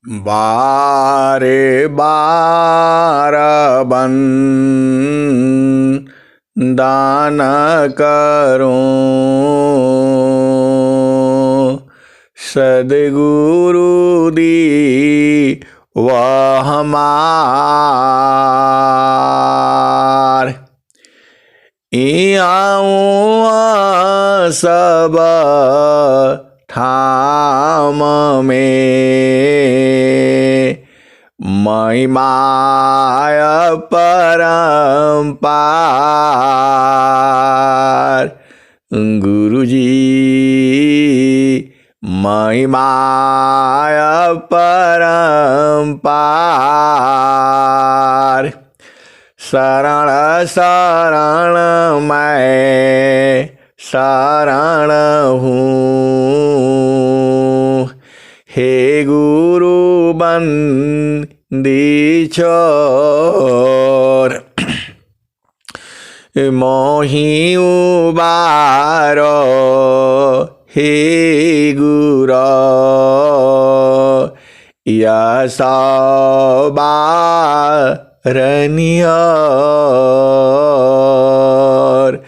बारे बार दान करो सदगुरु दी वह हमार आऊँ सब ठाम में महिमाय परम्पार गुरुजी महिमाय परम्पार शरण शरण मैं शरण हूँ हे गुरु बंदी छोर मोहि उबारो हे गुरु यशोबारनियर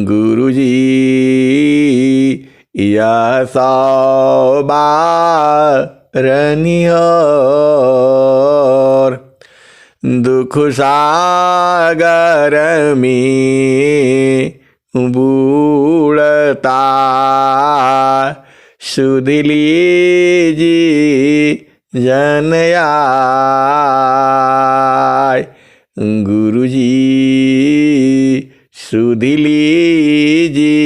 गुरुजी यशोबारनियर दुख सागर में बूढ़ता सुध लीजी जनयाय गुरुजी सुध लीजी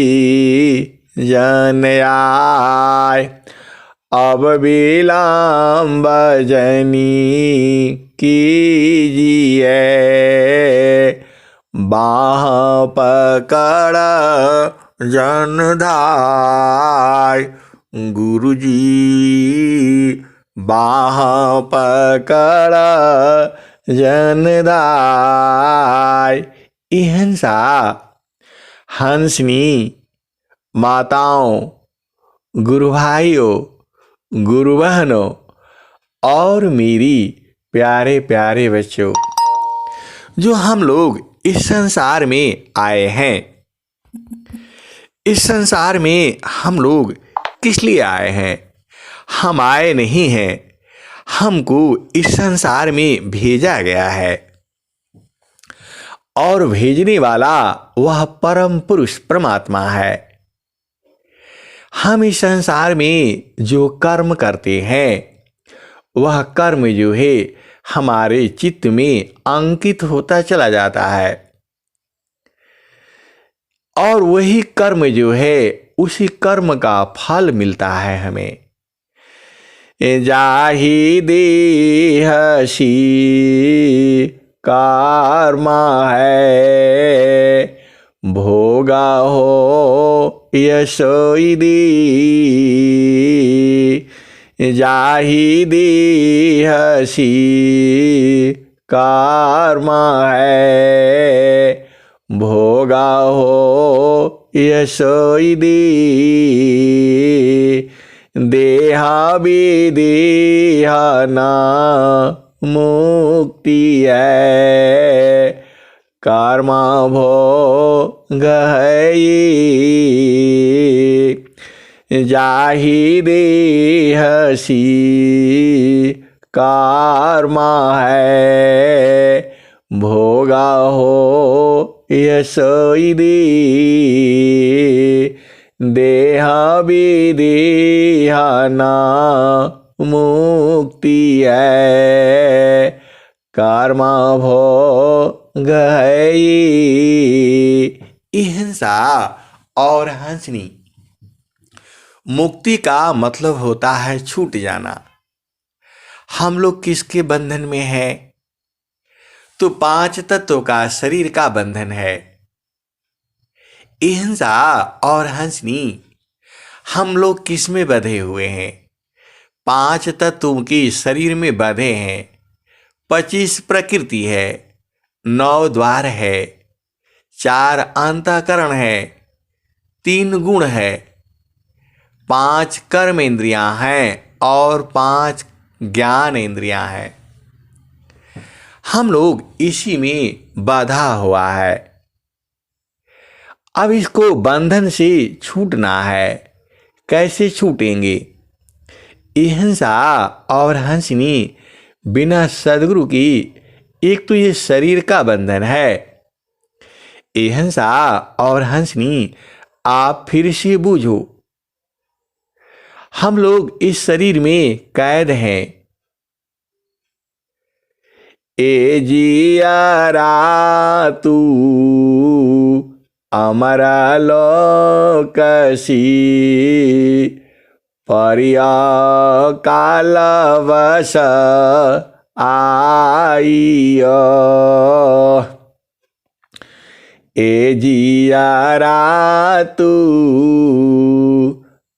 जनयाय अब विलम्ब जनी कीजिए बाह पकड़ जनधाय गुरुजी बाह पकड़ जनधाय हंसा हंसनी माताओं गुरु भाइयों गुरु बहनों और मेरी प्यारे प्यारे बच्चों, जो हम लोग इस संसार में आए हैं, इस संसार में हम लोग किस लिए आए हैं? हम आए नहीं हैं, हमको इस संसार में भेजा गया है और भेजने वाला वह परम पुरुष परमात्मा है। हम इस संसार में जो कर्म करते हैं, वह कर्म जो है हमारे चित्त में अंकित होता चला जाता है और वही कर्म जो है उसी कर्म का फल मिलता है हमें। जाहि देहसी कर्मा है भोगा हो यशोई दी जाहि देहसी कर्मा है भोगा हो यशोई दी देहा विदेहा ना मुक्ति है कर्मा भोग है जाहि देहसी कर्मा है भोगा हो यशोई दी देहा विदेहा ना मुक्ति है कर्मा भोग है। हिंसा और हंसनी, मुक्ति का मतलब होता है छूट जाना। हम लोग किसके बंधन में हैं? तो 5 तत्वों का शरीर का बंधन है। हिंसा और हंसनी, हम लोग किस में बंधे हुए हैं? 5 तत्वों की शरीर में बंधे हैं। 25 प्रकृति है, 9 द्वार है, 4 अंतःकरण है, 3 गुण है, 5 कर्म इंद्रियां हैं और 5 ज्ञान इंद्रियां हैं। हम लोग इसी में बाधा हुआ है। अब इसको बंधन से छूटना है। कैसे छूटेंगे? अहिंसा और हंसनी बिना सदगुरु की, एक तो ये शरीर का बंधन है। अहिंसा और हंसनी आप फिर से बूझो। हम लोग इस शरीर में कैद हैं। ए जियारा तू अमर लोकसी, परिया कालवश आइयो। ए जियारा तू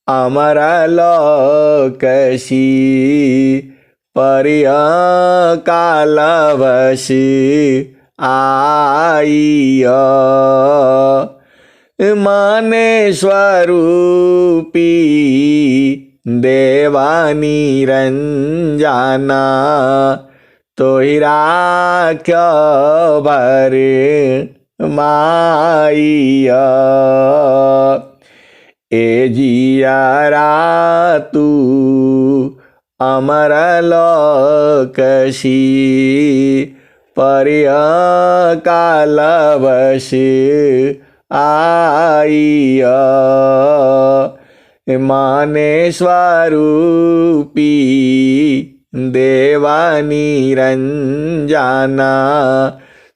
अमर लोकसी, परिया कालवश आइयो। माने स्वरूपी देवानी रंजना, तोहिरा क्यों भर माइया। ए जियारा तू अमर लोकसी, परिया कालवश आइया। माने स्वरूपी देवानी रंजना,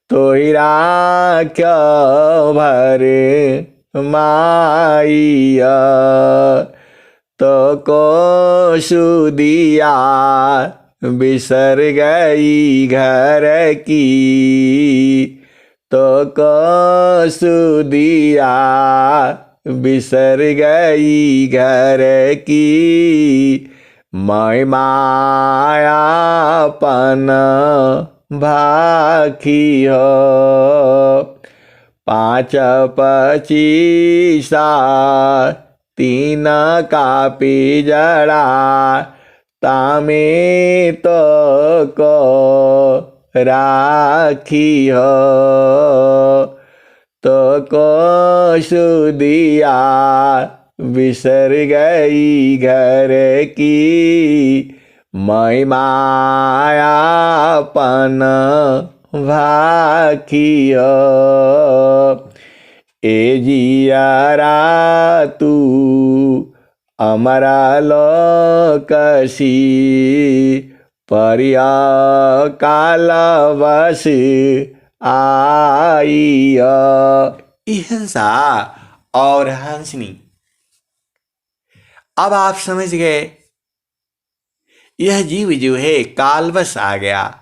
तोहिरा क्यों भर माइया। तो को सुदिया बिसर गई घर की, तो को सुदिया बिसर गई घर की। मैं मायापन भाखी हो, 5 25 3 का पिजड़ा, तामे तो को राखी हो। तो को सुदिया बिसर गई घर की, मैं मायापन भाखी हो। ए जियारा तू अमरा लोकसी, परिया कालवश आइया। अहिंसा और हंसनी। अब आप समझ गए, यह जीव जो है कालवश आ गया।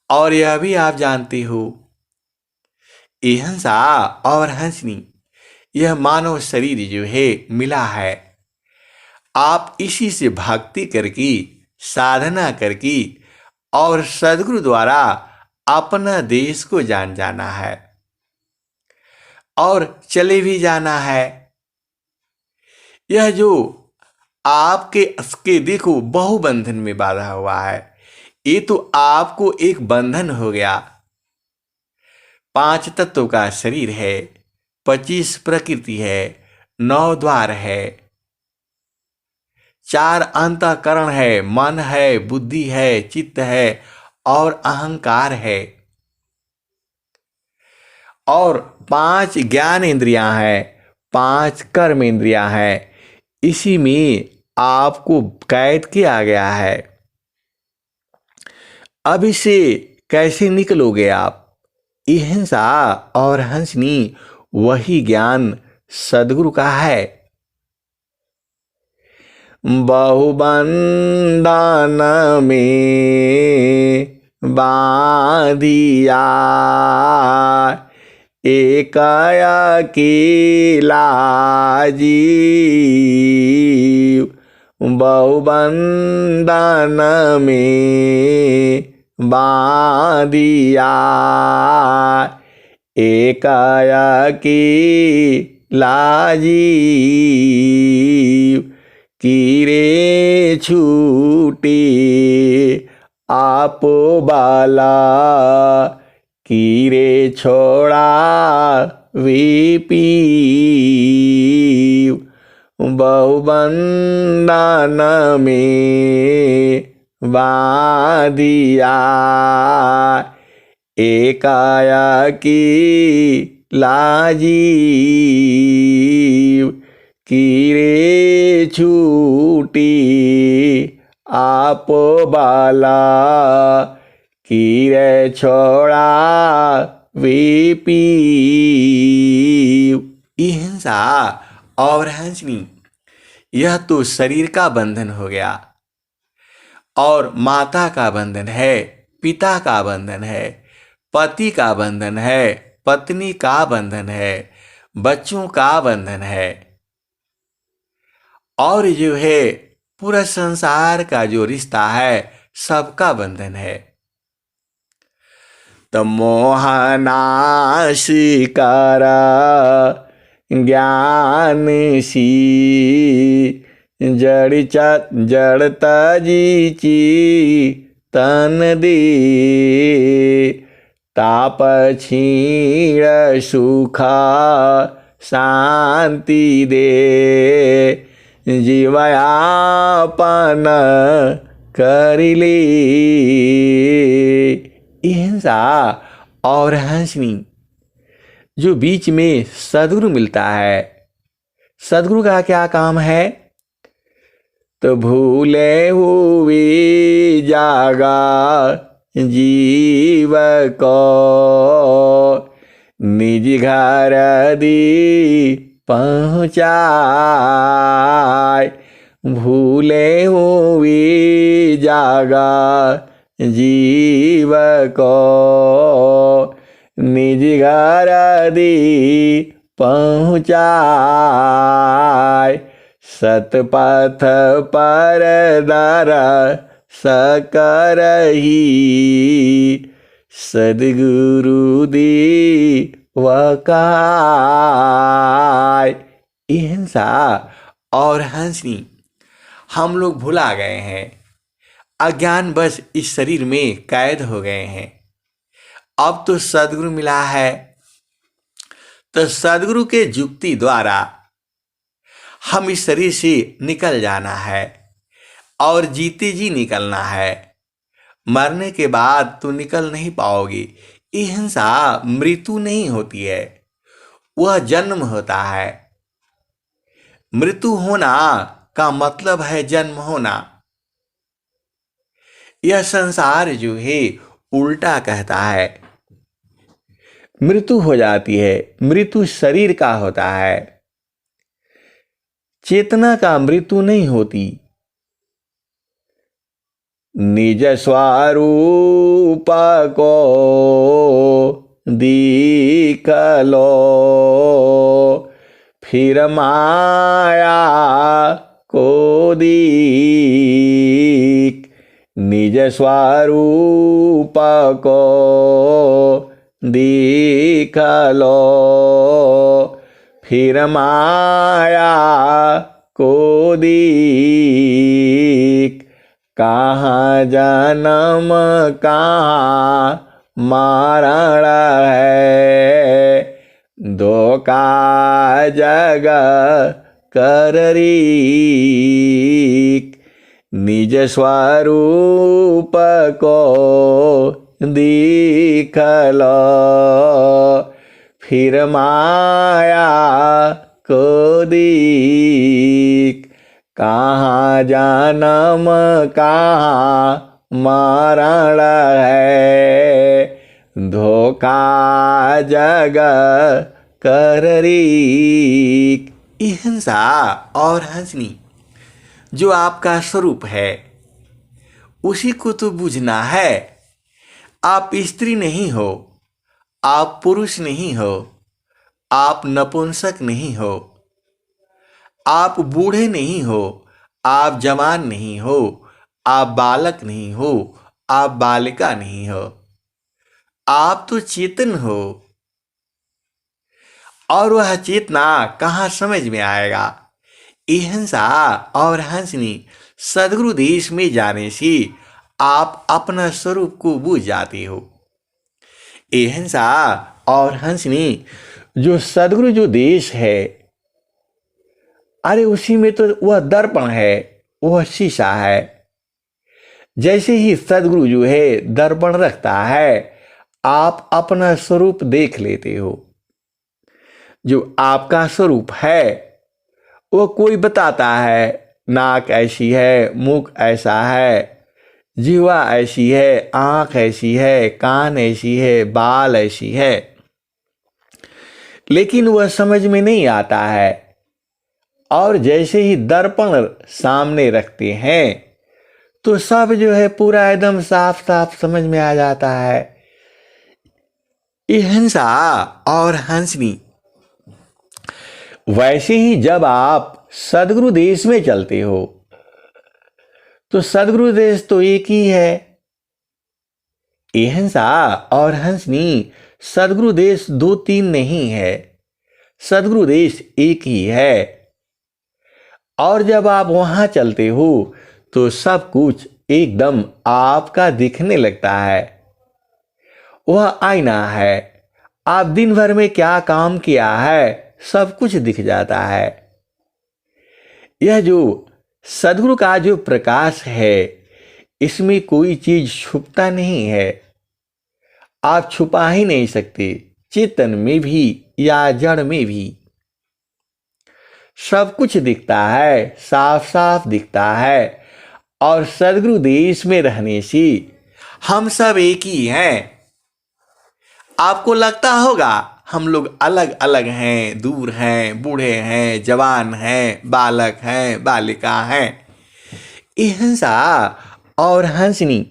और यह भी आप जानते हो, अहिंसा और हंसनी यह मानव शरीर जो है मिला है। आप इसी से भक्ति करके, साधना करके और सद्गुरु द्वारा अपना देश को जान जाना है और चले भी जाना है। यह जो आपके देखो बहुबंधन में बाधा हुआ है, ये तो आपको एक बंधन हो गया। 5 तत्व का शरीर है, 25 प्रकृति है, 9 द्वार है, 4 अंतःकरण है, मन है, बुद्धि है, चित्त है और अहंकार है, और 5 ज्ञान इंद्रियां हैं, 5 कर्म इंद्रियां हैं। इसी में आपको कैद किया गया है। अब इसे कैसे निकलोगे आप? अहिंसा और हंसनी वही ज्ञान सद्गुरु का है। बहुबंधन में बांधिया, एक अकेला जीव। बहुबंधन में बांधिया, एक अकेला जीव। कीरे छूटे आप बाला कीरे छोड़ा वीपी बहुबंधन में बांधिया एकाया की लाजीव कीरे छूटी आप बाला कीरे छोड़ा वीपी। हिंसा और हंसनी यह तो शरीर का बंधन हो गया, और माता का बंधन है, पिता का बंधन है, पति का बंधन है, पत्नी का बंधन है, बच्चों का बंधन है, और जो है पूरा संसार का जो रिश्ता है सबका बंधन है। तो मोहनाशिकारा ज्ञान सी जड़ता जीची तन दे ताप छीण सुखा शांति दे जीवयापन करिले। हिंसा और हंसनी जो बीच में सद्गुरु मिलता है, सद्गुरु का क्या काम है? तो भूले हुए जागा जीव को निज घर दी पहुँचाए। भूले हुए जागा जीव को निज घर दी पहुँचाए। सतपथ पर दर सकरही सद्गुरु दी वकाय। हिंसा और हंसनी हम लोग भुला गए हैं, अज्ञान बस इस शरीर में कैद हो गए हैं। अब तो सद्गुरु मिला है, तो सद्गुरु के जुक्ति द्वारा हम इस शरीर से निकल जाना है और जीते जी निकलना है। मरने के बाद तो निकल नहीं पाओगे। हिंसा मृत्यु नहीं होती है, वह जन्म होता है। मृत्यु होना का मतलब है जन्म होना। यह संसार जो है उल्टा कहता है, मृत्यु हो जाती है, मृत्यु शरीर का होता है, चेतना का मृत्यु नहीं होती। निज स्वरूप को दिख लो फिर माया को दीख। निज स्वरूप को दिख लो फिर माया को दीख। कहाँ जन्म कहाँ मरण है, धोखा जग कर रीक। निज स्वरूप को दिख लो फिर माया को दीख। कहाँ जन्म कहाँ मरण है, धोखा जग कर रीक। हिंसा और हंसनी जो आपका स्वरूप है उसी को तो बूझना है। आप स्त्री नहीं हो, आप पुरुष नहीं हो, आप नपुंसक नहीं हो, आप बूढ़े नहीं हो, आप जवान नहीं हो, आप बालक नहीं हो, आप बालिका नहीं हो, आप तो चेतन हो। और वह चेतना कहाँ समझ में आएगा? हिंसा और हंसनी सदगुरु देश में जाने से आप अपना स्वरूप को भूल जाते हो। ए हंसा और हंसनी, जो सदगुरु जो देश है, अरे उसी में तो वह दर्पण है, वह शीशा है। जैसे ही सदगुरु जो है दर्पण रखता है, आप अपना स्वरूप देख लेते हो। जो आपका स्वरूप है वो कोई बताता है, नाक ऐसी है, मुख ऐसा है, जीवा ऐसी है, आंख ऐसी है, कान ऐसी है, बाल ऐसी है, लेकिन वह समझ में नहीं आता है। और जैसे ही दर्पण सामने रखते हैं तो सब जो है पूरा एकदम साफ साफ समझ में आ जाता है। ये हंसा और हंसनी, वैसे ही जब आप सदगुरु देश में चलते हो तो सदगुरु देश तो एक ही है। ये हंसा और हंसनी, सदगुरु देश दो तीन नहीं है, सदगुरु देश एक ही है। और जब आप वहां चलते हो तो सब कुछ एकदम आपका दिखने लगता है। वह आईना है, आप दिन भर में क्या काम किया है सब कुछ दिख जाता है। यह जो सदगुरु का जो प्रकाश है, इसमें कोई चीज छुपता नहीं है, आप छुपा ही नहीं सकते, चेतन में भी या जड़ में भी सब कुछ दिखता है, साफ साफ दिखता है। और सदगुरु देश में रहने से हम सब एक ही हैं। आपको लगता होगा हम लोग अलग अलग हैं, दूर हैं, बूढ़े हैं, जवान हैं, बालक हैं, बालिका हैं। ये हंसा और हंसनी,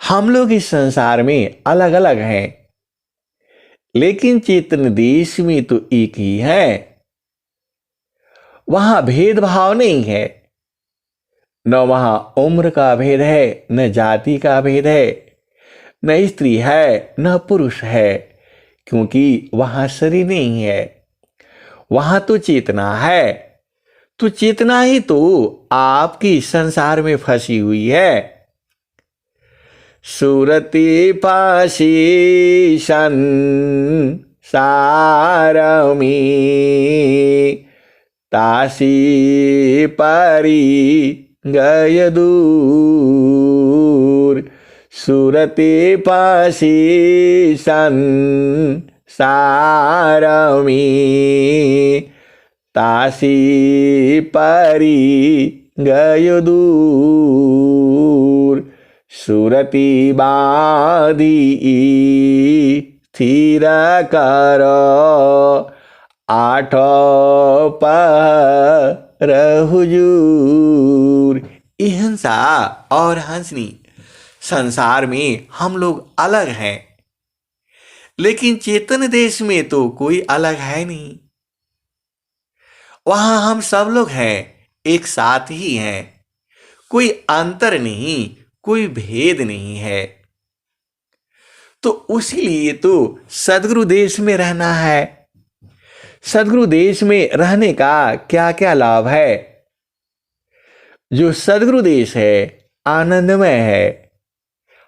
हम लोग इस संसार में अलग अलग हैं, लेकिन चेतन देश में तो एक ही है। वहां भेदभाव नहीं है, न वहां उम्र का भेद है, न जाति का भेद है, न स्त्री है न पुरुष है, क्योंकि वहां शरीर नहीं है, वहां तो चेतना है। तो चेतना ही तो आपकी संसार में फंसी हुई है। सुरति पासी संसार में, तासी परी गय दूर। सुरति पासी संसार में, तासी परी गय दूर। सुरति बाधी स्थिर कर, आठ पहर हुजूर। ये हंसा और हंसनी, संसार में हम लोग अलग हैं, लेकिन चेतन देश में तो कोई अलग है नहीं। वहां हम सब लोग हैं, एक साथ ही हैं, कोई अंतर नहीं, कोई भेद नहीं है। तो उसीलिए तो सदगुरु देश में रहना है। सदगुरु देश में रहने का क्या क्या लाभ है? जो सदगुरु देश है आनंदमय है,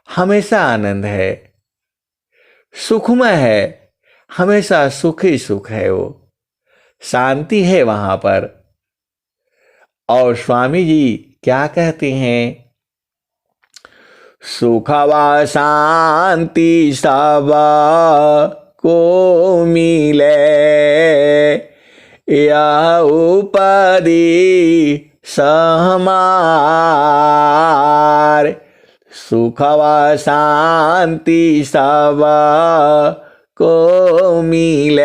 हमेशा आनंद है, सुखमय है, हमेशा सुख ही सुख है, वो शांति है वहां पर। और स्वामी जी क्या कहते हैं? सुख व शांति सब को मिले, यह उपाधि सहमार। सुख व शांति सब को मिले,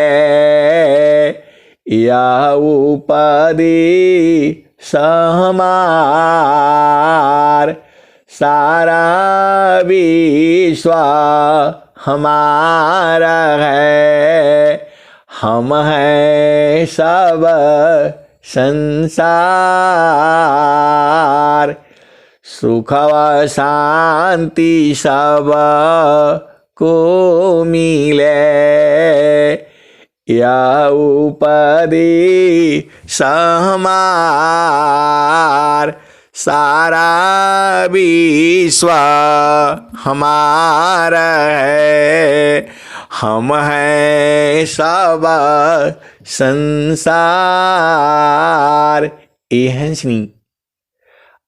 यह उपाधि सहमार। सारा विश्व हमारा है, हम हैं सब संसार। सुख व शांति सब को मिले, यह उपाधि सहमार। सारा विश्व हमारा है, हम हैं सब संसार। ए हंसनी,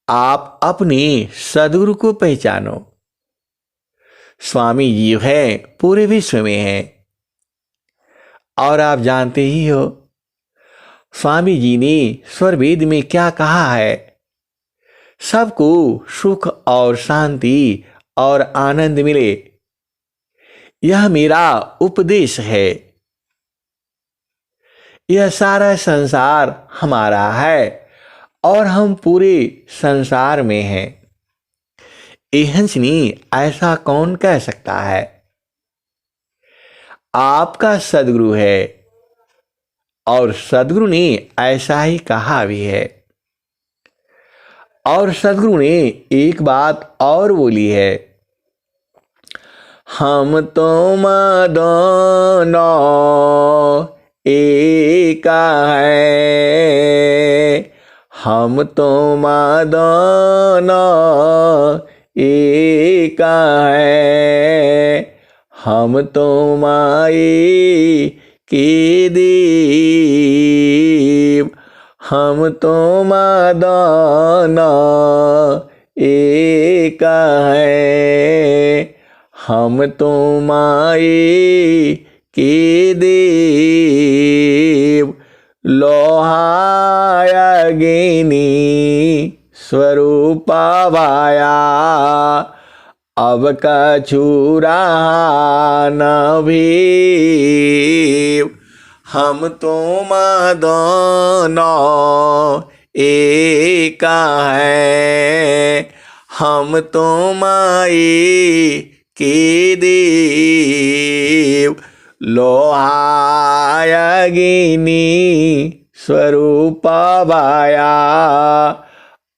आप अपने सदगुरु को पहचानो। स्वामी जी है पूरे विश्व में है, और आप जानते ही हो स्वामी जी ने स्वरवेद में क्या कहा है। सबको सुख और शांति और आनंद मिले, यह मेरा उपदेश है। यह सारा संसार हमारा है और हम पूरे संसार में हैं। ए हंसनी, ऐसा कौन कह सकता है? आपका सदगुरु है, और सदगुरु ने ऐसा ही कहा भी है। और सदगुरु ने एक बात और बोली है, हम तुम दोनों एक है, हम तुम दोनों एक है, हम तुम के देव, हम तुम दोनों एक है, हम तुम के देव। लोहायगिनी स्वरूप भाया, अब कछुरा न भीव, हम तुम दोनों एक है, हम तुम के देव। लोहायगिनी स्वरूप भाया,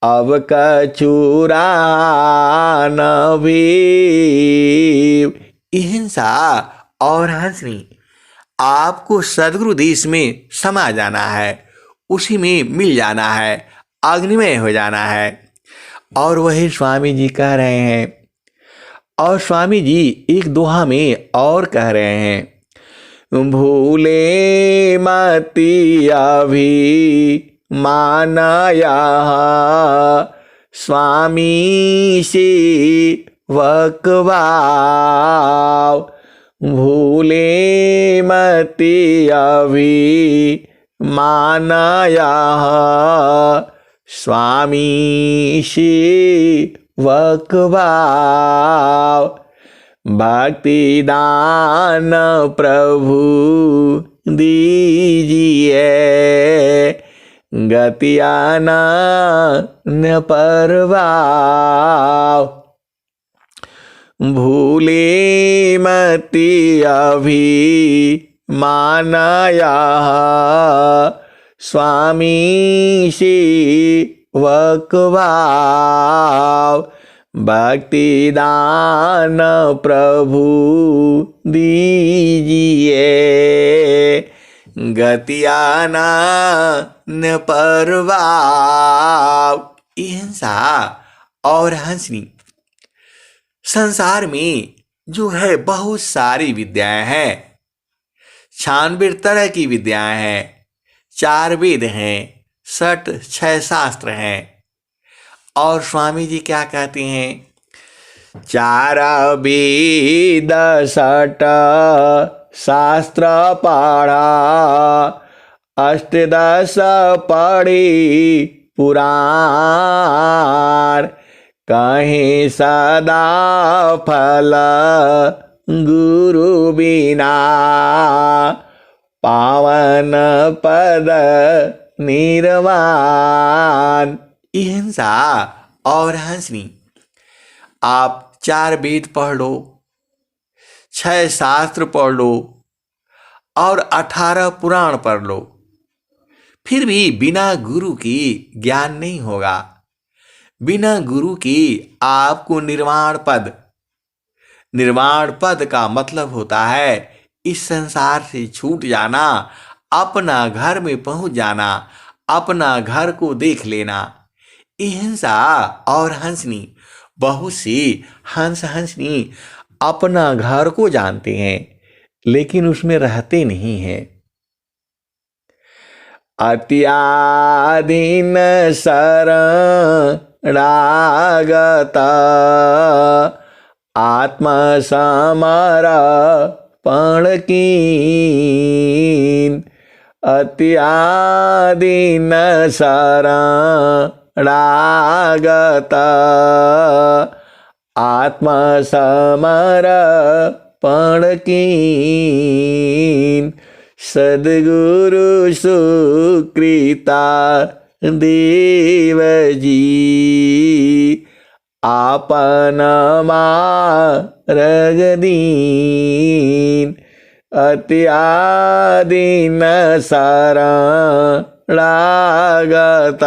अब कछुरा न भीव। हिंसा और हंसनी, आपको सदगुरु देश में समा जाना है, उसी में मिल जाना है, अग्निमय हो जाना है। और वही स्वामी जी कह रहे हैं। और स्वामी जी एक दोहा में और कह रहे हैं, भूले मती अभी मानया, स्वामी से वकवाव। भूले मती अभी मानया, स्वामी से वकवाव। भक्ति दान प्रभु दीजिए, गतियान न परवाव। भूले मती अभी मानया, स्वामी से वकवाव। भक्ति दान प्रभु दीजिए, गतियाना न परवाव। हिंसा और हंसनी, संसार में जो है बहुत सारी विद्याएं हैं। 96 तरह की विद्याएं हैं, 4 वेद हैं, 6 शास्त्र हैं। और स्वामी जी क्या कहते हैं, 4 वेद 6 शास्त्र पढ़ा, अष्टदश पढ़ी पुराण। कहीं सदा फल गुरु बिना, पावन पद निर्वाण। हिंसा और हंसनी, आप 4 वेद पढ़ लो, 6 शास्त्र पढ़ लो और 18 पुराण पढ़ लो, फिर भी बिना गुरु की ज्ञान नहीं होगा। बिना गुरु की आपको निर्वाण पद का मतलब होता है इस संसार से छूट जाना, अपना घर में पहुंच जाना, अपना घर को देख लेना। हिंसा और हंसनी, बहुत सी हंस हंसनी अपना घर को जानते हैं लेकिन उसमें रहते नहीं हैं। अत्यादीन शरणागत आत्मसमर्पण कीन। अत्यादीन शरणागत आत्मसमर्पण कीन। सद्गुरु सुकृता देव जी आपन मार्ग दीन। अत्यादीन शरणागत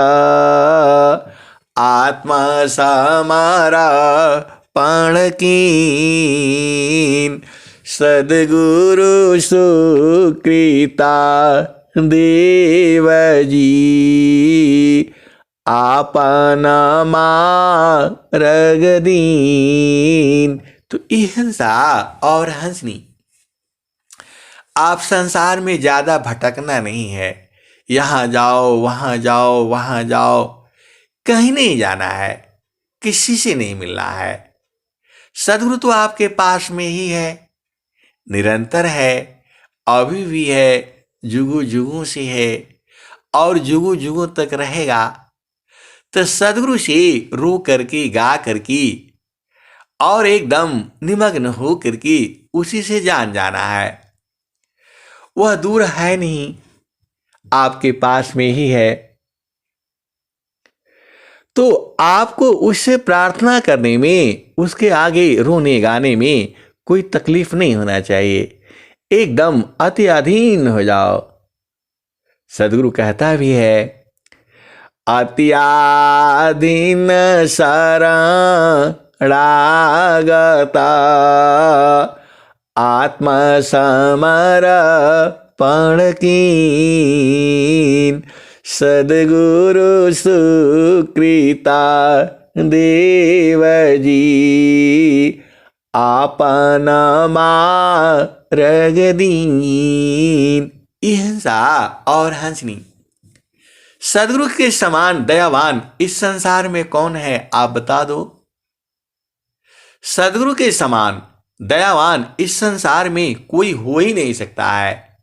आत्मसमर्पण कीन। सद्गुरु सुकृता देव जी आपन मार्ग दीन। तो ये हिंसा और हंसनी, आप संसार में ज्यादा भटकना नहीं है। यहाँ जाओ वहाँ जाओ वहाँ जाओ, कहीं नहीं जाना है, किसी से नहीं मिलना है। सद्गुरु तो आपके पास में ही है, निरंतर है, अभी भी है, जुगों जुगों से है और जुगों जुगों तक रहेगा। तो सद्गुरु से रो करके गा करके और एकदम निमग्न हो करके उसी से जान जाना है। वह दूर है नहीं, आपके पास में ही है। तो आपको उससे प्रार्थना करने में, उसके आगे रोने गाने में कोई तकलीफ नहीं होना चाहिए। एकदम अति अधीन हो जाओ। सद्गुरु कहता भी है, अत्याधीन शरणागत आत्मसमर्पण कीन। सद्गुरु सुकृता देव जी आपन मार्ग दीन। हिंसा और हंसनी, सद्गुरु के समान दयावान इस संसार में कौन है, आप बता दो। सद्गुरु के समान दयावान इस संसार में कोई हो ही नहीं सकता है।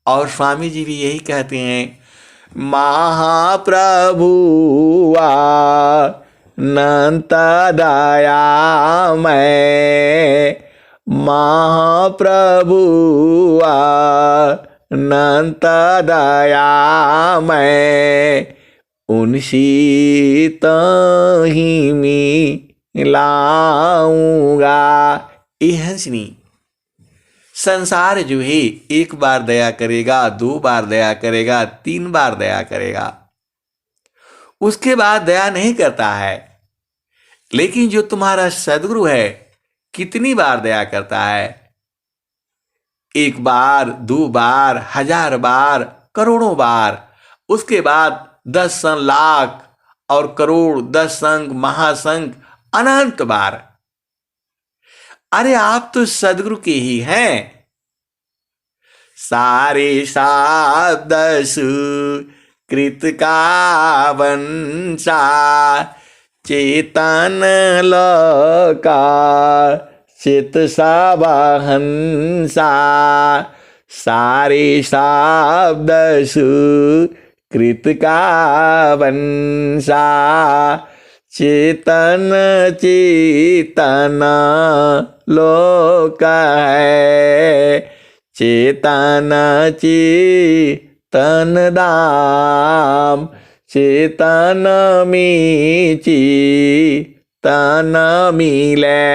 और स्वामी जी भी यही कहते हैं, महाप्रभुआ नंत दयामय। महाप्रभुआ नंत दयामय। उनसी तही मिलाऊंगा। ये हंसनी, संसार जो है एक बार दया करेगा, 2 बार दया करेगा, 3 बार दया करेगा, उसके बाद दया नहीं करता है। लेकिन जो तुम्हारा सद्गुरु है, कितनी बार दया करता है? 1 बार, 2 बार, 1000 बार, करोड़ों बार, उसके बाद 10 लाख और करोड़, 10 संग, महासंग, अनंत बार। अरे आप तो सद्गुरु के ही हैं। सारे शब्द सुकृत का वंशा, चेतन लोका चित सावहंसा। सारे शब्द सुकृत का वंशा, चेतन चेतन लोक है। चेतन चेतन दाम, चेतन में चेतन मिले।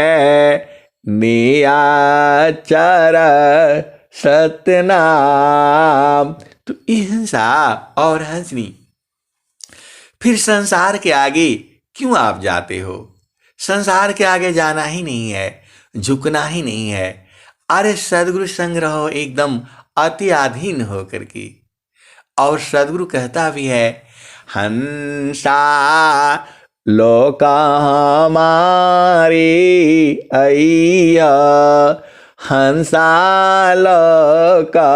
नियाचर सत्यनाम। तो हिंसा और हंसनी, फिर संसार के आगे क्यों आप जाते हो? संसार के आगे जाना ही नहीं है, झुकना ही नहीं है। अरे सद्गुरु संग रहो एकदम अति अधीन हो करके। और सद्गुरु कहता भी है, हंसा लोका हमारे अय्या, हंसा लोका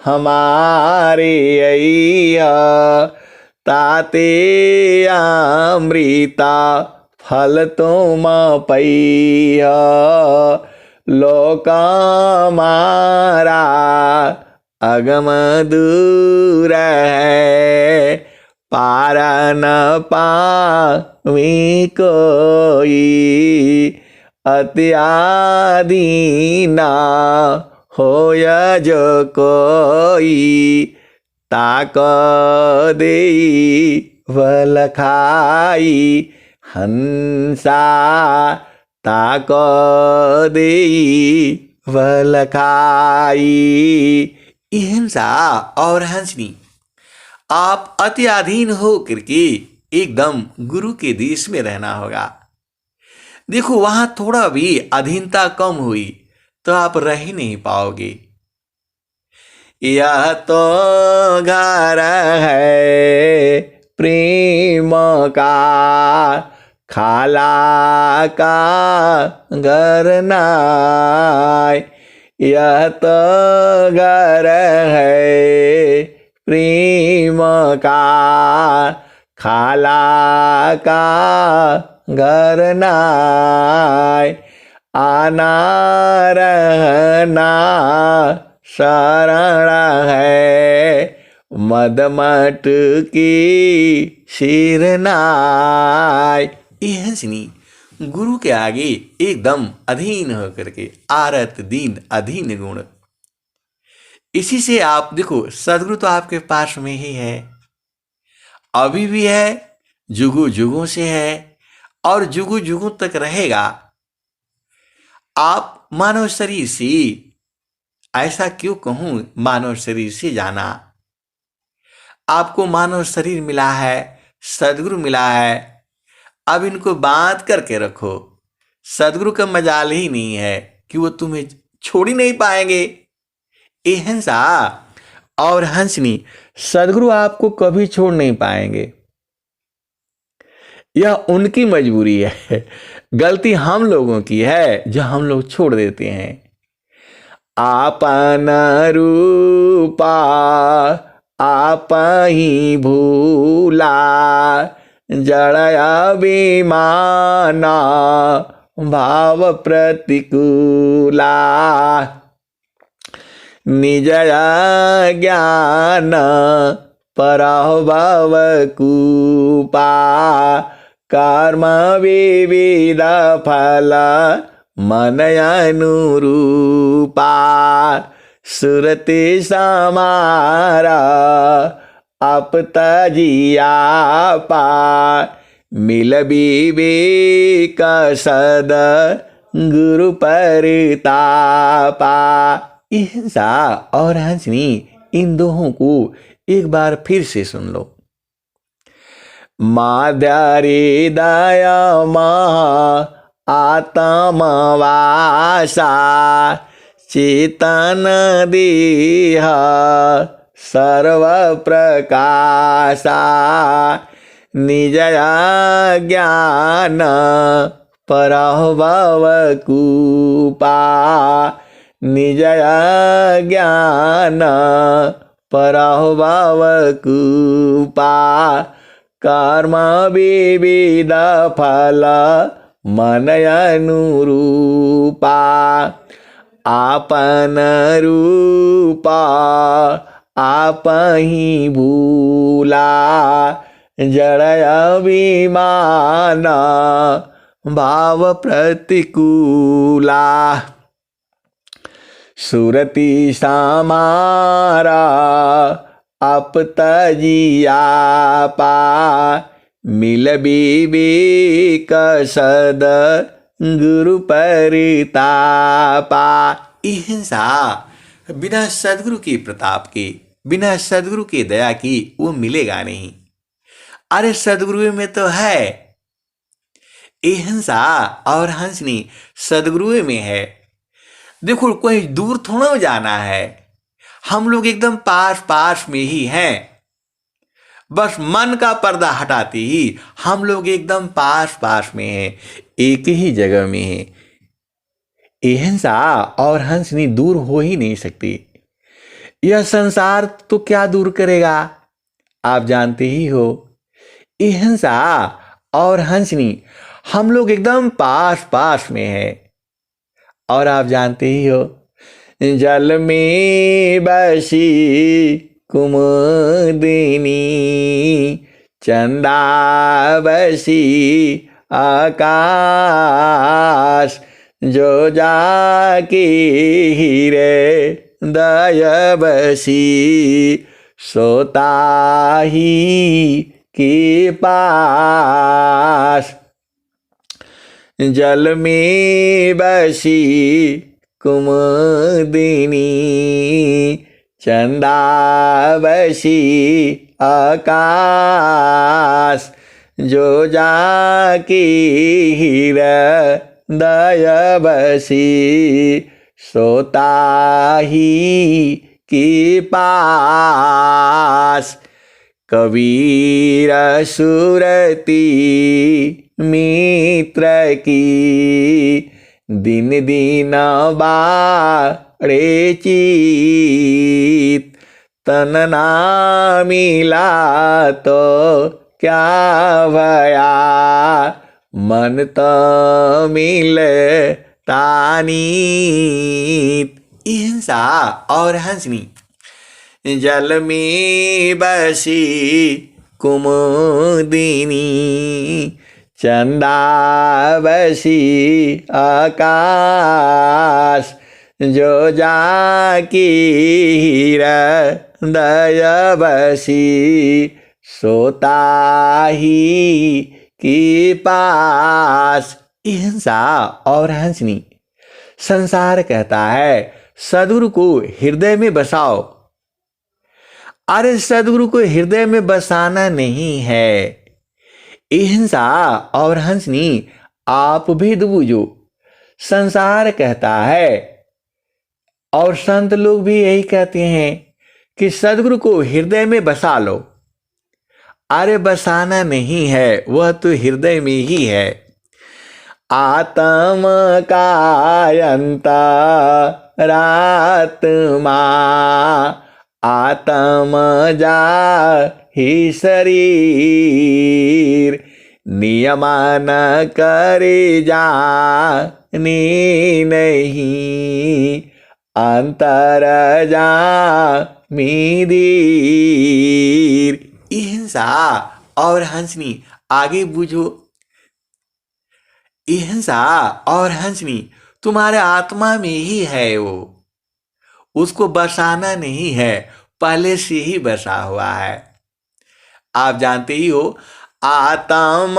हमारे अय्या, ताते अमृता फल तुम पैया, लोका मारा अगम दूर है, पार न पावे कोई, अत्यादीना होय जो कोई, ताक देई वलखाई, हंसा ताक देई वलखाई। हिंसा और हंसनी, आप अति अधीन हो करके एकदम गुरु के देश में रहना होगा। देखो वहां थोड़ा भी अधीनता कम हुई तो आप रह ही नहीं पाओगे। यह तो घर है प्रेम का, खाला का घर नाय, यह तो घर है प्रेम का, खाला का घर नाय, आना रहना शरण है, मदमट की शिरनाय। ये हंसनी गुरु के आगे एकदम अधीन होकर के, आरत दीन अधीन गुण। इसी से आप देखो सदगुरु तो आपके पास में ही है, अभी भी है, जुगों जुगों से है और जुगों जुगों तक रहेगा। आप मानव शरीर से, ऐसा क्यों कहूं, मानव शरीर से जाना, आपको मानव शरीर मिला है, सदगुरु मिला है, अब इनको बांध करके रखो। सदगुरु का मजाल ही नहीं है कि वो तुम्हें छोड़ ही नहीं पाएंगे। ये हंसा और हंसनी, सदगुरु आपको कभी छोड़ नहीं पाएंगे, यह उनकी मजबूरी है। गलती हम लोगों की है जो हम लोग छोड़ देते हैं। आपन रूपा आप ही भूला, जड़ अभिमाना भाव प्रतिकूला, निज ज्ञान पराभव कूपा, कर्म विविध फल मन अनुरूपा, सुरति समारा आप तजिया पा, मिल विवेक सद गुरु परितापा। हिंसा और हंसनी, इन दोहों को एक बार फिर से सुन लो। माध्यारे दया महा आत्मवासा, चेतन देह सर्व प्रकाशा, निज ज्ञान पराभव कूपा, निज ज्ञान पराभव कूपा, कर्म विविध फल मन अनुरूपा, आपन रूपा आप ही भूला, जड़ अभिमान भाव प्रतिकूला, सुरति समारा आप तजिया पा, मिल विवेक सद गुरु परितापा। हिंसा बिना सदगुरु के प्रताप के, बिना सदगुरु की दया की वो मिलेगा नहीं। अरे सदगुरु में तो है, हिंसा और हंसनी सदगुरु में है। देखो कोई दूर थोड़ा जाना है, हम लोग एकदम पास पास में ही हैं। बस मन का पर्दा हटाते ही हम लोग एकदम पास पास में हैं, एक ही जगह में हैं। अहिंसा और हंसनी दूर हो ही नहीं सकती। यह संसार तो क्या दूर करेगा, आप जानते ही हो। अहिंसा और हंसनी हम लोग एकदम पास पास में हैं। और आप जानते ही हो, जल में बसी कुमुदिनी, चंदा बसी आकाश, जो जाके हीरे दय बसी, सोता ही के पास। जल में बसी कुमुदिनी, चंदा बसी आकाश, जो जाके हृदय बसी, सोता ही के पास। कबीर सुरती मित्र की, दिन दिन बाड़े चीत, तन ना मिला तो क्या भया, मन तो मिले तानीत। अहिंसा और हंसनी। जल में बसी कुमुदिनी, चंदा बसी आकाश, जो जाके हृदय बसी, सोता ही के पास। अहिंसा और हंसनी। संसार कहता है सद्गुरु को हृदय में बसाओ। अरे सद्गुरु को हृदय में बसाना नहीं है। अहिंसा और हंसनी आप भेद बूझो। संसार कहता है और संत लोग भी यही कहते हैं कि सद्गुरु को हृदय में बसा लो। अरे बसाना नहीं है, वह तो हृदय में ही है। आत्म कायंतरात्मा, आत्म जा ही शरीर, नियमन करे जाने नहीं, अंतर जा मीदीर। अहिंसा और हंसनी आगे बूझो। अहिंसा और हंसनी तुम्हारे आत्मा में ही है। वो उसको बसाना नहीं है, पहले से ही बसा हुआ है। आप जानते ही हो, आत्म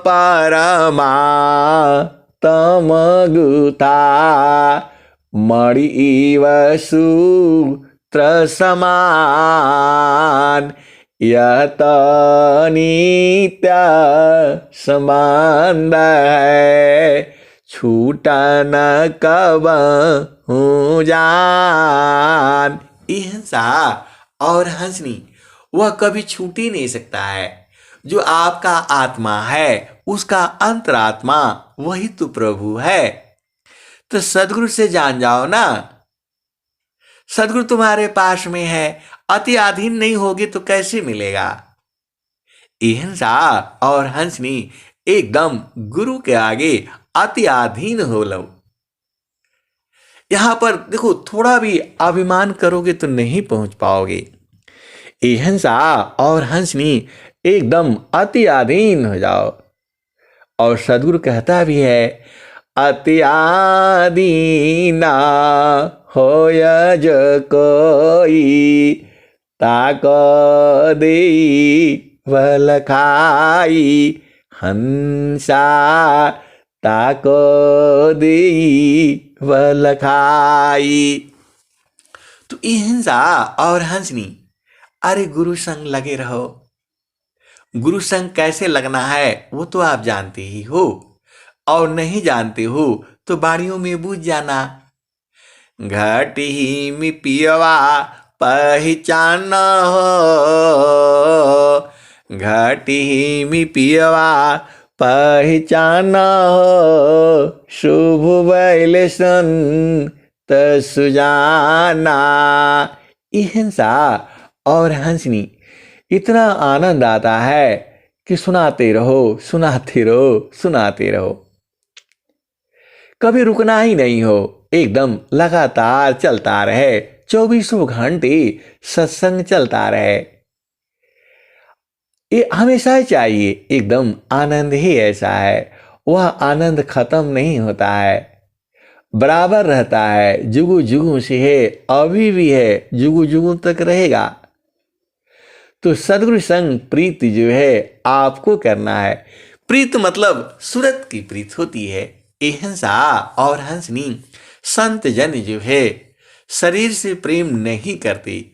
परमा तम गुता, मणि सूत्र समान, यह तो नित्य संबंध है, छूटा न कब हूँ जान। अहिंसा और हंसनी वह कभी छूट ही नहीं सकता है। जो आपका आत्मा है उसका अंतरात्मा वही तो प्रभु है। तो सद्गुरु से जान जाओ ना, सद्गुरु तुम्हारे पास में है। अति अधीन नहीं होगी तो कैसे मिलेगा। अहिंसा और हंसनी एकदम गुरु के आगे अति अधीन हो लो। यहां पर देखो, थोड़ा भी अभिमान करोगे तो नहीं पहुंच पाओगे। अहिंसा और हंसनी एकदम अति अधीन हो जाओ। और सद्गुरु कहता भी है, अति आदीना होय जो कोई, ताको दे वल खाई, हंसा ताको दे वल खाई। तो अहिंसा और हंसनी, अरे गुरु संग लगे रहो। गुरु संग कैसे लगना है वो तो आप जानते ही हो, और नहीं जानते हो तो बाड़ियों में बूझ जाना। घट ही में पियवा पहचान हो, घाटी में पियवा पहचाना हो, शुभ बैल संत सुजाना। ये हंसा और हंसनी इतना आनंद आता है कि सुनाते रहो सुनाते रहो सुनाते रहो, कभी रुकना ही नहीं हो, एकदम लगातार चलता रहे, चौबीसों घंटे सत्संग चलता रहे। ये हमेशा चाहिए, एकदम आनंद ही ऐसा है, वह आनंद खत्म नहीं होता है, बराबर रहता है, जुगु जुगु से है, अभी भी है, जुगु जुगु तक रहेगा। तो सदगुरु संग प्रीत जो है आपको करना है। प्रीत मतलब सूरत की प्रीत होती है। ये हंसा और हंसनी संत जन जो है शरीर से प्रेम नहीं करते,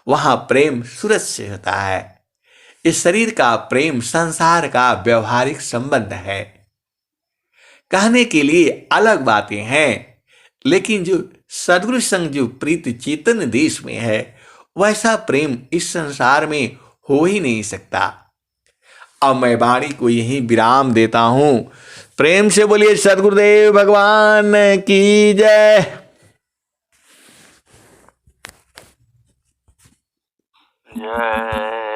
वहां प्रेम सूरत से होता है। इस शरीर का प्रेम संसार का व्यवहारिक संबंध है। कहने के लिए अलग बातें हैं, लेकिन जो सदगुरु संग जो प्रीत चेतन देश में है, वैसा प्रेम इस संसार में हो ही नहीं सकता। अब मैं वाणी को यही विराम देता हूं। प्रेम से बोलिए सदगुरुदेव भगवान की जय। जय